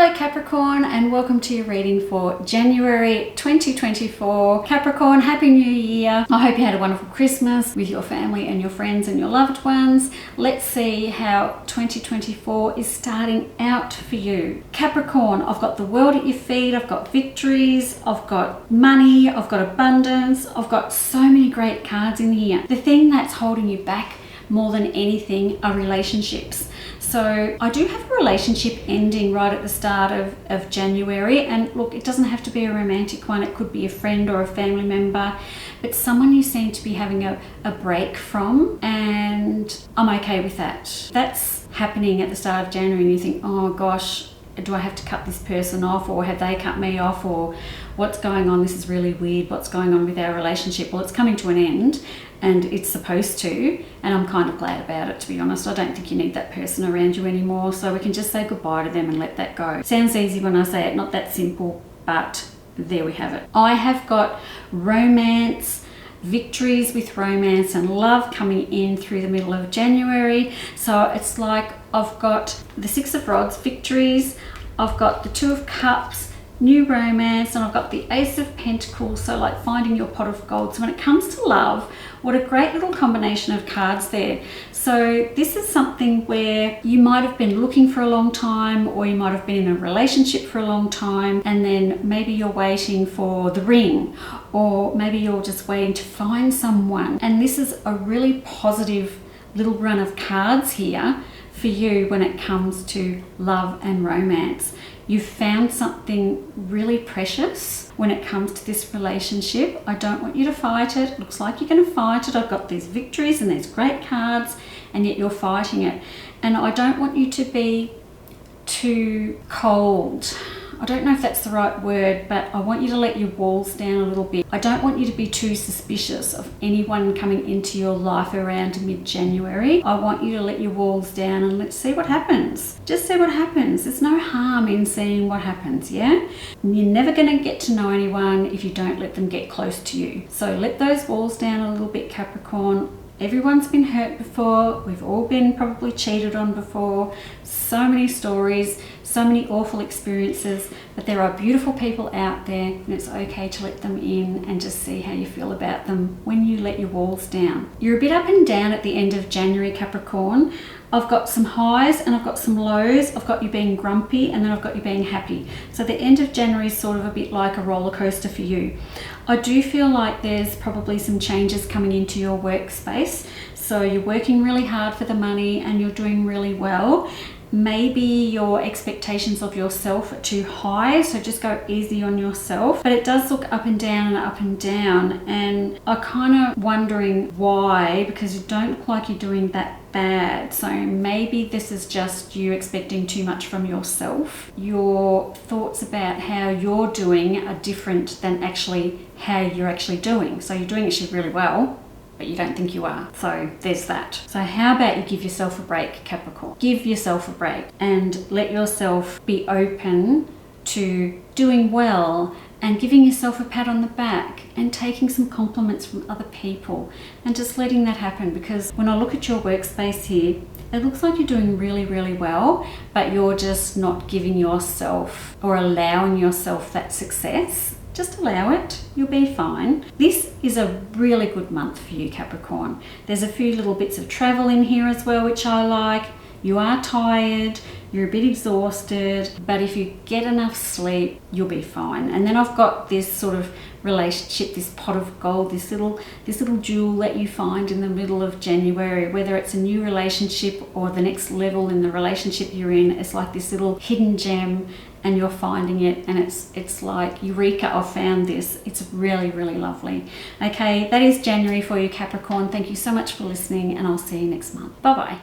Hello Capricorn, and welcome to your reading for January 2024. Capricorn, Happy New Year. I hope you had a wonderful Christmas with your family and your friends and your loved ones. Let's see how 2024 is starting out for you. Capricorn, I've got the world at your feet, I've got victories, I've got money, I've got abundance, I've got so many great cards in here. The thing that's holding you back more than anything are relationships. So I do have a relationship ending right at the start of January, and look, it doesn't have to be a romantic one. It could be a friend or a family member, but someone you seem to be having a break from, and I'm okay with that. That's happening at the start of January and you think, oh gosh, do I have to cut this person off, or have they cut me off, or what's going on? This is really weird. What's going on with our relationship? Well, it's coming to an end, and it's supposed to, and I'm kind of glad about it, to be honest. I don't think you need that person around you anymore, so we can just say goodbye to them and let that go. Sounds easy when I say it, not that simple, but there we have it. I have got romance, victories with romance and love coming in through the middle of January. So it's like I've got the Six of Rods, victories, I've got the Two of Cups, new romance, and I've got the Ace of Pentacles, so like finding your pot of gold. So when it comes to love, what a great little combination of cards there. So this is something where you might have been looking for a long time, or you might have been in a relationship for a long time, and then maybe you're waiting for the ring, or maybe you're just waiting to find someone. And this is a really positive little run of cards here for you when it comes to love and romance. You've found something really precious when it comes to this relationship. I don't want you to fight it. Looks like you're going to fight it. I've got these victories and these great cards, and yet you're fighting it. And I don't want you to be too cold. I don't know if that's the right word, but I want you to let your walls down a little bit. I don't want you to be too suspicious of anyone coming into your life around mid-January. I want you to let your walls down and let's see what happens. Just see what happens. There's no harm in seeing what happens, yeah? You're never going to get to know anyone if you don't let them get close to you. So let those walls down a little bit, Capricorn. Everyone's been hurt before. We've all been probably cheated on before. So many stories, so many awful experiences, but there are beautiful people out there, and it's okay to let them in and just see how you feel about them when you let your walls down. You're a bit up and down at the end of January, Capricorn. I've got some highs and I've got some lows. I've got you being grumpy, and then I've got you being happy. So the end of January is sort of a bit like a roller coaster for you. I do feel like there's probably some changes coming into your workspace. So you're working really hard for the money and you're doing really well. Maybe your expectations of yourself are too high, so just go easy on yourself. But it does look up and down and up and down, and I'm kind of wondering why, because you don't look like you're doing that bad. So maybe this is just you expecting too much from yourself. Your thoughts about how you're doing are different than actually how you're actually doing. So you're doing actually really well, but you don't think you are. So there's that. So how about you give yourself a break, Capricorn? Give yourself a break and let yourself be open to doing well and giving yourself a pat on the back and taking some compliments from other people and just letting that happen. Because when I look at your workspace here, it looks like you're doing really, really well, but you're just not giving yourself or allowing yourself that success. Just allow it, you'll be fine. This is a really good month for you, Capricorn. There's a few little bits of travel in here as well, which I like. You are tired, you're a bit exhausted, but if you get enough sleep, you'll be fine. And then I've got this sort of relationship, this pot of gold, this little jewel that you find in the middle of January, whether it's a new relationship or the next level in the relationship you're in. It's like this little hidden gem, and you're finding it, and it's like, Eureka, I've found this. It's really, really lovely. Okay, that is January for you, Capricorn. Thank you so much for listening, and I'll see you next month. Bye-bye.